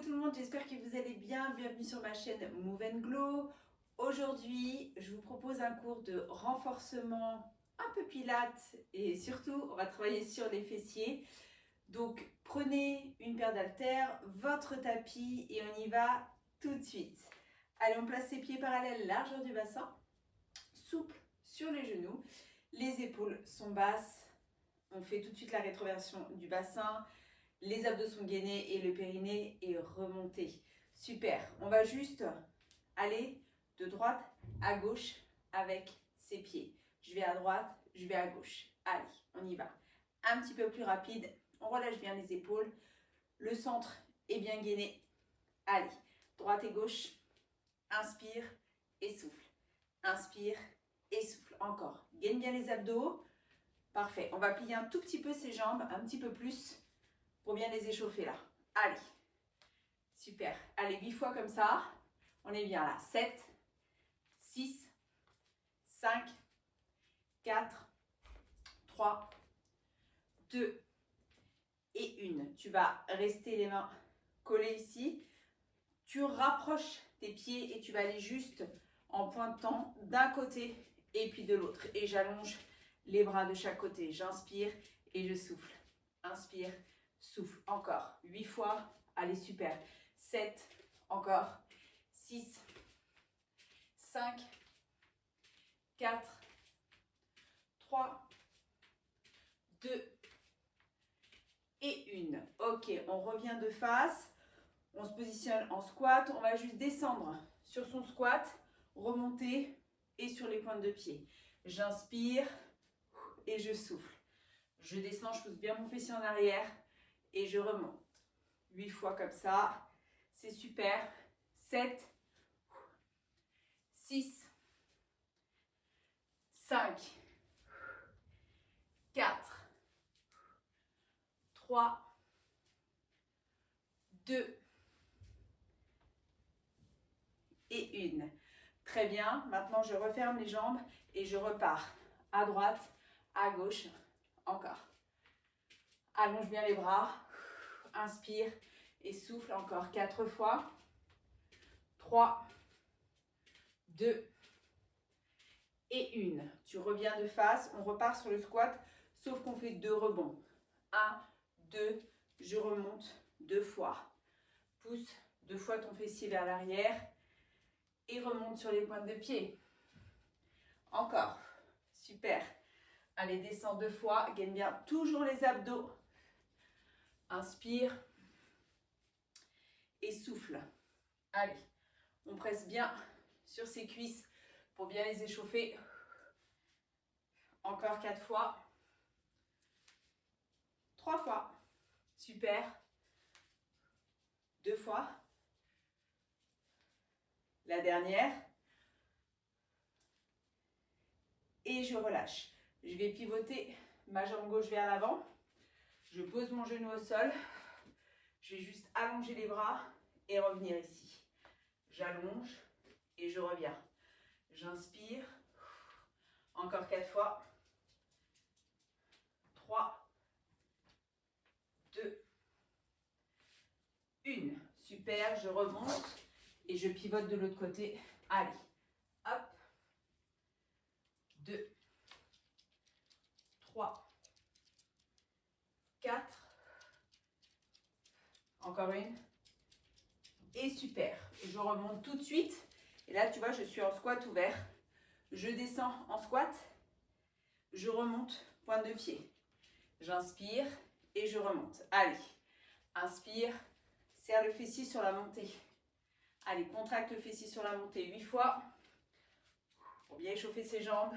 Coucou tout le monde, j'espère que vous allez bien. Bienvenue sur ma chaîne Move & Glow. Aujourd'hui, je vous propose un cours de renforcement un peu pilates et surtout, on va travailler sur les fessiers. Donc, prenez une paire d'haltères, votre tapis et on y va tout de suite. Allez, on place les pieds parallèles, largeur du bassin, souple sur les genoux. Les épaules sont basses. On fait tout de suite la rétroversion du bassin. Les abdos sont gainés et le périnée est remonté. Super. On va juste aller de droite à gauche avec ses pieds. Je vais à droite, je vais à gauche. Allez, on y va. Un petit peu plus rapide. On relâche bien les épaules. Le centre est bien gainé. Allez, droite et gauche. Inspire et souffle. Inspire et souffle. Encore. Gaine bien les abdos. Parfait. On va plier un tout petit peu ses jambes, un petit peu plus, pour bien les échauffer là. Allez, super. Allez, 8 fois comme ça. On est bien là. 7, 6, 5, 4, 3, 2 et 1. Tu vas rester les mains collées ici. Tu rapproches tes pieds et tu vas aller juste en pointant d'un côté et puis de l'autre. Et j'allonge les bras de chaque côté. J'inspire et je souffle. Inspire. Souffle, encore, 8 fois, allez super, 7, encore, 6, 5, 4, 3, 2 et 1. Ok, on revient de face, on se positionne en squat, on va juste descendre sur son squat, remonter et sur les pointes de pied. J'inspire et je souffle. Je descends, je pousse bien mon fessier en arrière. Et je remonte. 8 fois comme ça. C'est super. 7, 6, 5, 4, 3, 2 et 1. Très bien. Maintenant, je referme les jambes et je repars. À droite, à gauche. Encore. Allonge bien les bras. Inspire et souffle encore 4 fois. 3, 2 et 1. Tu reviens de face. On repart sur le squat, sauf qu'on fait 2 rebonds. 1, 2, je remonte 2 fois. Pousse 2 fois ton fessier vers l'arrière et remonte sur les pointes de pied. Encore. Super. Allez, descends 2 fois. Gaine bien toujours les abdos. Inspire et souffle. Allez, on presse bien sur ses cuisses pour bien les échauffer. Encore 4 fois. 3 fois. Super. 2 fois. La dernière. Et je relâche. Je vais pivoter ma jambe gauche vers l'avant. Je pose mon genou au sol. Je vais juste allonger les bras et revenir ici. J'allonge et je reviens. J'inspire. Encore 4 fois. 3, 2, 1. Super, je remonte et je pivote de l'autre côté. Allez, hop. 2, 3, 4. Encore une. Et super. Je remonte tout de suite. Et là, tu vois, je suis en squat ouvert. Je descends en squat. Je remonte, pointe de pied. J'inspire et je remonte. Allez. Inspire. Serre le fessier sur la montée. Allez, contracte le fessier sur la montée 8 fois. Pour bien échauffer ses jambes.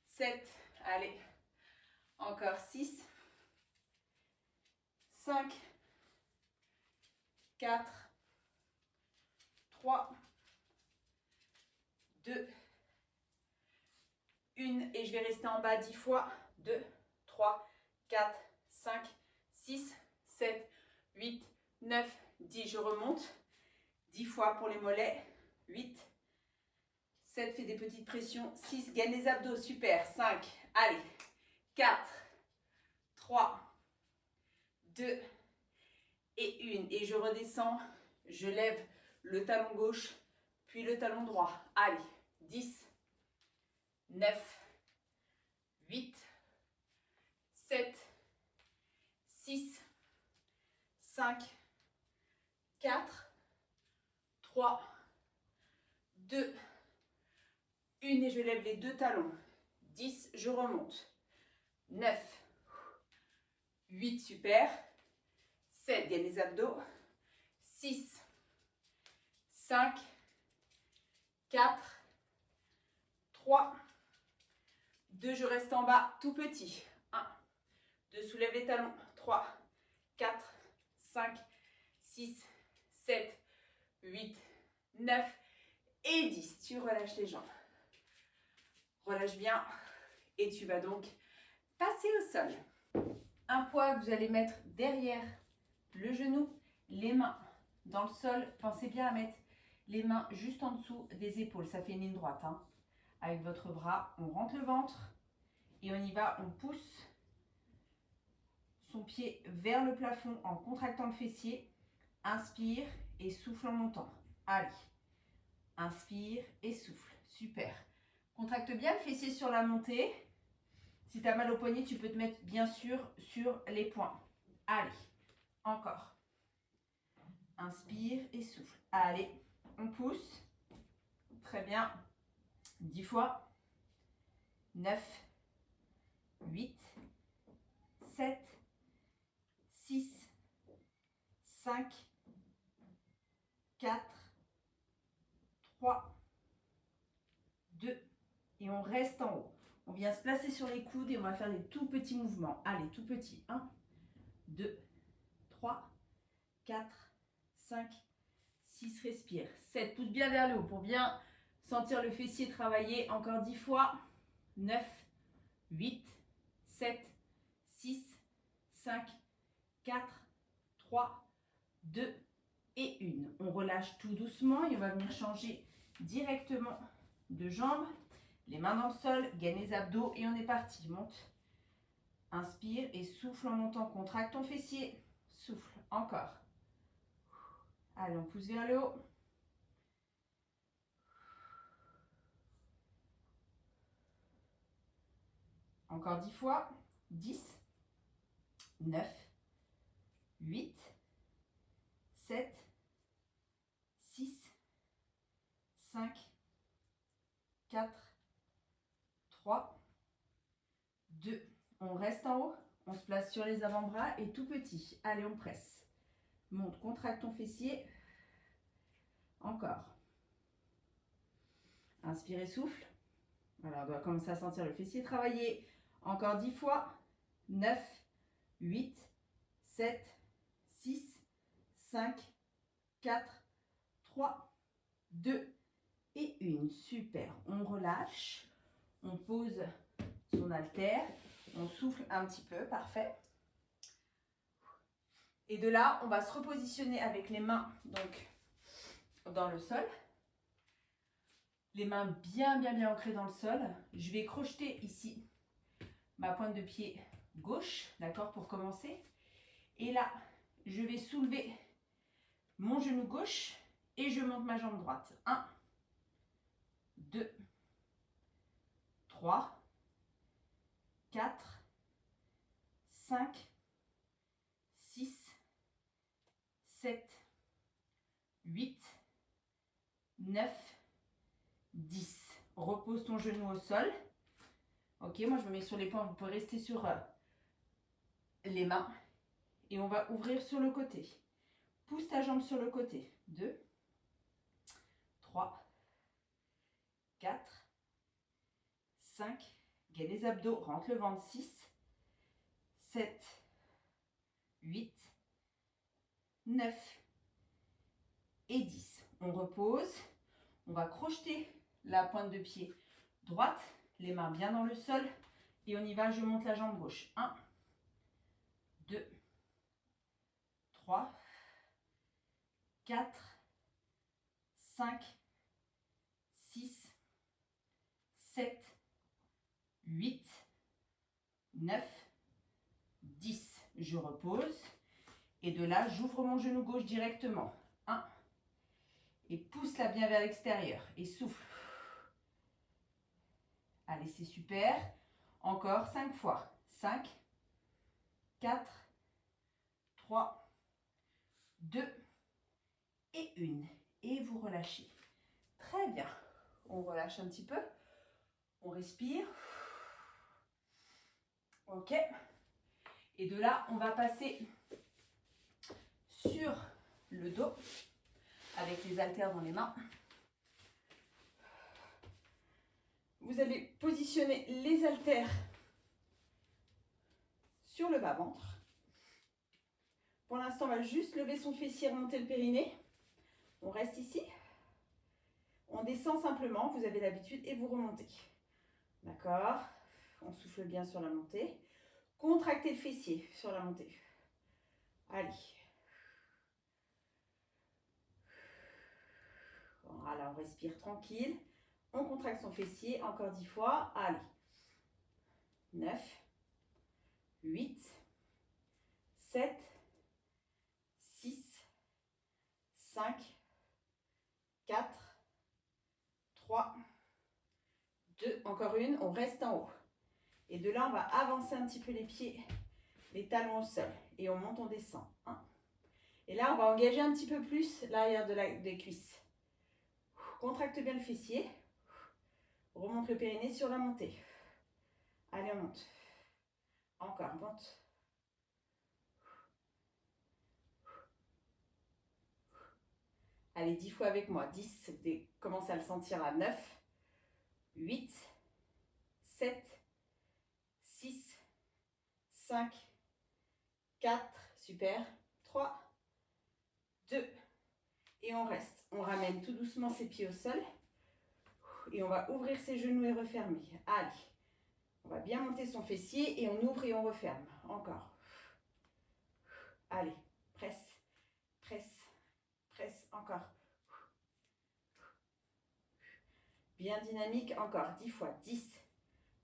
7. Allez. Encore 6. 5. 4. 3. 2. 1. Et je vais rester en bas 10 fois. 2, 3, 4, 5, 6, 7, 8, 9, 10. Je remonte. 10 fois pour les mollets. 8. 7, fais des petites pressions. 6, gagne les abdos. Super. 5. Allez. 4, 3, 2 et une. Et je redescends, je lève le talon gauche, puis le talon droit. Allez, 10, 9, 8, 7, 6, 5, 4, 3, 2, 1 et je lève les deux talons. 10, je remonte. 9, 8, super. 7, gagne les abdos. 6, 5, 4, 3, 2, je reste en bas, tout petit. 1, 2, soulève les talons. 3, 4, 5, 6, 7, 8, 9 et 10. Tu relâches les jambes. Relâche bien et tu vas donc passer au sol. Un poids que vous allez mettre derrière le genou, les mains dans le sol. Pensez bien à mettre les mains juste en dessous des épaules. Ça fait une ligne droite. Hein. Avec votre bras, on rentre le ventre et on y va. On pousse son pied vers le plafond en contractant le fessier. Inspire et souffle en montant. Allez. Inspire et souffle. Super. Contracte bien le fessier sur la montée. Si tu as mal au poignet, tu peux te mettre bien sûr sur les poings. Allez, encore. Inspire et souffle. Allez, on pousse. Très bien. 10 fois. 9, 8, 7, 6, 5, 4, 3, 2, et on reste en haut. On vient se placer sur les coudes et on va faire des tout petits mouvements. Allez, tout petit. 1, 2, 3, 4, 5, 6, respire. 7, pousse bien vers le haut pour bien sentir le fessier travailler. Encore 10 fois. 9, 8, 7, 6, 5, 4, 3, 2 et 1. On relâche tout doucement et on va venir changer directement de jambes. Les mains dans le sol, gaine les abdos et on est parti. Monte. Inspire et souffle en montant. Contracte ton fessier. Souffle. Encore. Allez, on pousse vers le haut. Encore 10 fois. 10, 9, 8, 7, 6, 5, 4, 3, 2. On reste en haut. On se place sur les avant-bras et tout petit. Allez, on presse. Monte, contracte ton fessier. Encore. Inspire et souffle. Voilà, on doit commencer à sentir le fessier travailler. Encore 10 fois. 9, 8, 7, 6, 5, 4, 3, 2 et 1. Super. On relâche. On pose son haltère. On souffle un petit peu. Parfait. Et de là, on va se repositionner avec les mains donc dans le sol. Les mains bien ancrées dans le sol. Je vais crocheter ici ma pointe de pied gauche, d'accord, pour commencer. Et là, je vais soulever mon genou gauche et je monte ma jambe droite. 1, 2, 3, 4, 5, 6, 7, 8, 9, 10. Repose ton genou au sol. Ok, moi je me mets sur les poings, vous pouvez rester sur les mains. Et on va ouvrir sur le côté. Pousse ta jambe sur le côté. 2, 3, 4, 5. Gaine les abdos, rentre le ventre. 6, 7, 8, 9 et 10. On repose. On va crocheter la pointe de pied droite. Les mains bien dans le sol. Et on y va, je monte la jambe gauche. 1, 2, 3, 4, 5, 6, 7, 8, 9, 10. Je repose. Et de là, j'ouvre mon genou gauche directement. 1. Et pousse-la bien vers l'extérieur. Et souffle. Allez, c'est super. Encore 5 fois. 5, 4, 3, 2 et 1. Et vous relâchez. Très bien. On relâche un petit peu. On respire. Ok. Et de là, on va passer sur le dos avec les haltères dans les mains. Vous allez positionner les haltères sur le bas-ventre. Pour l'instant, on va juste lever son fessier, remonter le périnée. On reste ici. On descend simplement, vous avez l'habitude, et vous remontez. D'accord? On souffle bien sur la montée. Contractez le fessier sur la montée. Allez. Voilà, on respire tranquille. On contracte son fessier, encore 10 fois. Allez. 9, 8, 7, 6, 5, 4, 3, 2, encore une, on reste en haut. Et de là, on va avancer un petit peu les pieds, les talons au sol. Et on monte, on descend. 1. Et là, on va engager un petit peu plus l'arrière des cuisses. Contracte bien le fessier. Remonte le périnée sur la montée. Allez, on monte. Encore, on monte. Allez, 10 fois avec moi. 10, commencez à le sentir à 9, 8, 7, 6, 5, 4, super, 3, 2, et on reste. On ramène tout doucement ses pieds au sol. Et on va ouvrir ses genoux et refermer. Allez, on va bien monter son fessier et on ouvre et on referme. Encore. Allez, presse, presse, presse, encore. Bien dynamique, encore. 10 fois. 10,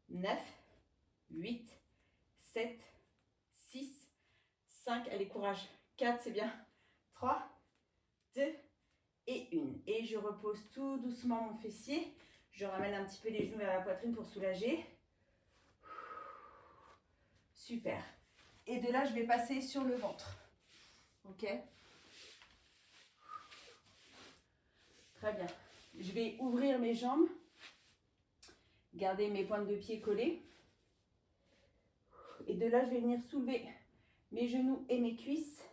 9, 8, 7, 6, 5. Allez, courage. 4, c'est bien. 3, 2 et 1. Et je repose tout doucement mon fessier. Je ramène un petit peu les genoux vers la poitrine pour soulager. Super. Et de là, je vais passer sur le ventre. Ok? Très bien. Je vais ouvrir mes jambes. Garder mes pointes de pied collées. Et de là, je vais venir soulever mes genoux et mes cuisses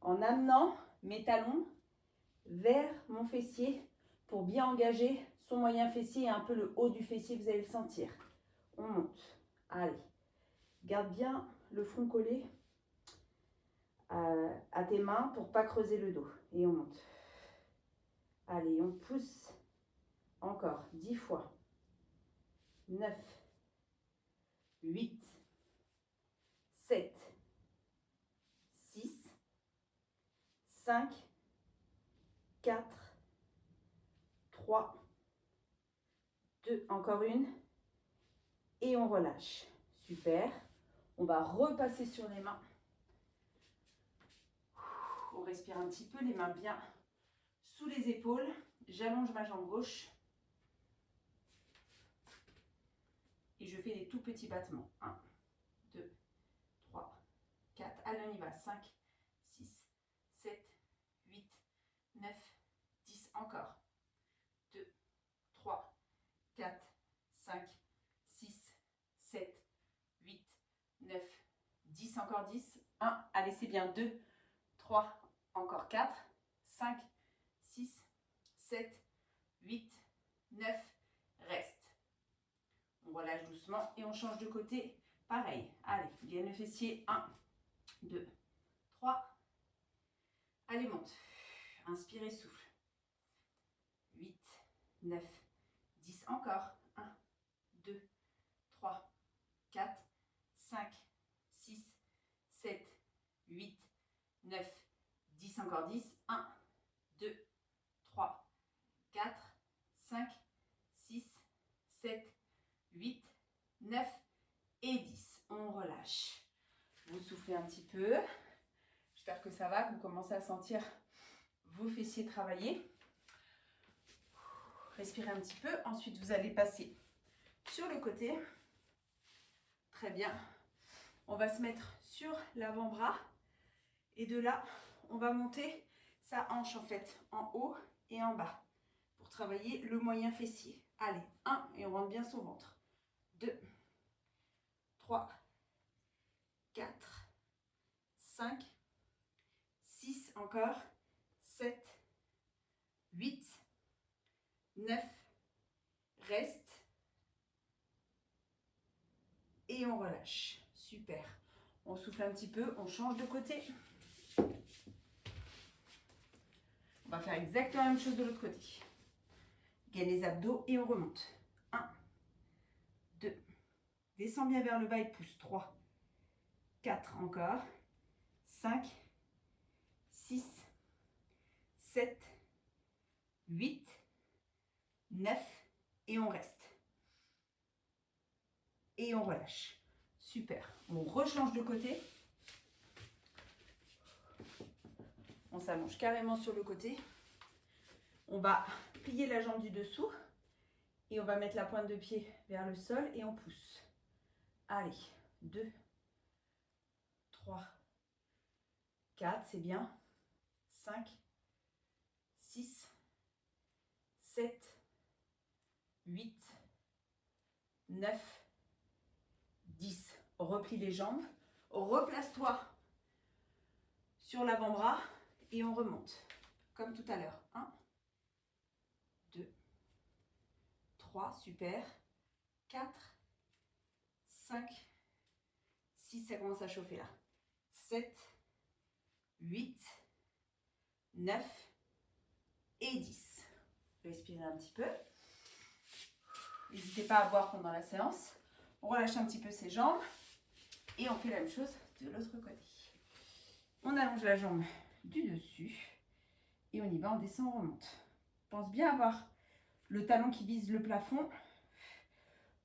en amenant mes talons vers mon fessier pour bien engager son moyen fessier et un peu le haut du fessier, vous allez le sentir. On monte. Allez. Garde bien le front collé à tes mains pour ne pas creuser le dos. Et on monte. Allez, on pousse. Encore 10 fois. 9, 8, 7, 6, 5, 4, 3, 2, encore une. Et on relâche. Super. On va repasser sur les mains. On respire un petit peu, les mains bien sous les épaules. J'allonge ma jambe gauche. Et je fais des tout petits battements. 1, 2, 3, 4. Allez, on y va. 5, 6, 7, 8, 9, 10. Encore. 2, 3, 4, 5, 6, 7, 8, 9, 10. Encore 10. 1. Allez, c'est bien. 2, 3, encore 4, 5, 6, 7, 8, 9. Reste. On relâche doucement et on change de côté. Pareil. Allez, gaine le fessier. 1, 2, 3. Allez, monte. Inspirez, souffle. 8, 9, 10. Encore. 1, 2, 3, 4, 5, 6, 7, 8, 9, 10. Encore 10. 1, 2, 3, 4, 5, 6, 7, 8, 9 et 10. On relâche. Vous soufflez un petit peu. Je J'espère que ça va, que vous commencez à sentir vos fessiers travailler. Respirez un petit peu. Ensuite, vous allez passer sur le côté. Très bien. On va se mettre sur l'avant-bras. Et de là, on va monter sa hanche en fait, en haut et en bas. Pour travailler le moyen fessier. Allez, 1, et on rentre bien son ventre. 2, 3, 4, 5, 6, encore, 7, 8, 9, reste, et on relâche. Super. On souffle un petit peu, on change de côté. On va faire exactement la même chose de l'autre côté. Gaine les abdos et on remonte. 1, 2, descends bien vers le bas et pousse. 3, 4 encore, 5, 6, 7, 8, 9 et on reste. Et on relâche. Super. On rechange de côté. On s'allonge carrément sur le côté. On va plier la jambe du dessous et on va mettre la pointe de pied vers le sol et on pousse. Allez, 2, 3, 4, c'est bien. 5, 6, 7, 8, 9, 10. Replie les jambes. Replace-toi sur l'avant-bras et on remonte. Comme tout à l'heure. 1, 2, 3, super. 4, 5, 6, ça commence à chauffer là. 7, 8, 9 et 10. Respirez un petit peu. N'hésitez pas à boire pendant la séance. On relâche un petit peu ses jambes et on fait la même chose de l'autre côté. On allonge la jambe du dessus et on y va, on descend, on remonte. Pense bien avoir le talon qui vise le plafond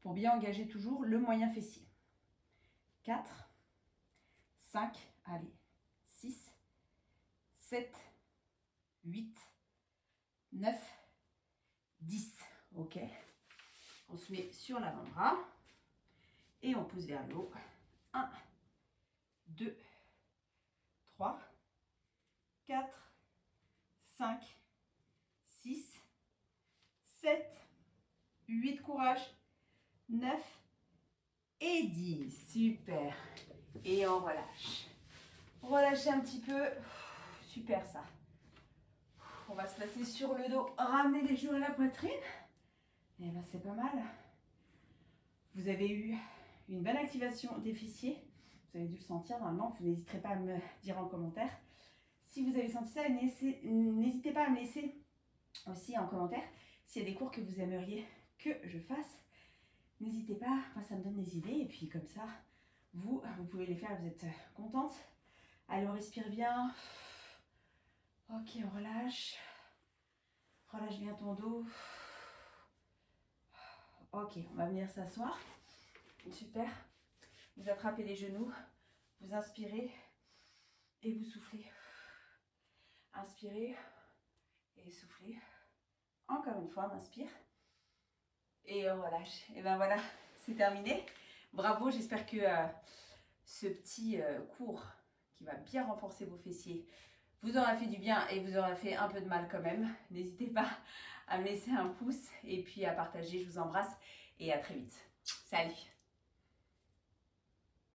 pour bien engager toujours le moyen fessier. 4, 5, allez, 6, 7, 8, 9, 10. Ok. On se met sur l'avant-bras et on pousse vers le haut. 1, 2, 3, 4, 5, 6, 7, 8, courage, 9 et 10. Super. Et on relâche. Relâchez un petit peu. Super ça. On va se placer sur le dos, ramener les genoux à la poitrine. Et bien c'est pas mal. Vous avez eu une bonne activation des fessiers. Vous avez dû le sentir normalement. Vous n'hésiterez pas à me dire en commentaire. Si vous avez senti ça, n'hésitez pas à me laisser aussi en commentaire s'il y a des cours que vous aimeriez que je fasse. N'hésitez pas, moi ça me donne des idées. Et puis comme ça, vous pouvez les faire et vous êtes contente. Allez, on respire bien. Ok, on relâche. Relâche bien ton dos. Ok, on va venir s'asseoir. Super. Vous attrapez les genoux. Vous inspirez et vous soufflez. Inspirez et soufflez. Encore une fois, on inspire et on relâche. Et ben voilà, c'est terminé. Bravo, j'espère que ce petit cours qui va bien renforcer vos fessiers vous aura fait du bien et vous aura fait un peu de mal quand même. N'hésitez pas à me laisser un pouce et puis à partager. Je vous embrasse et à très vite. Salut!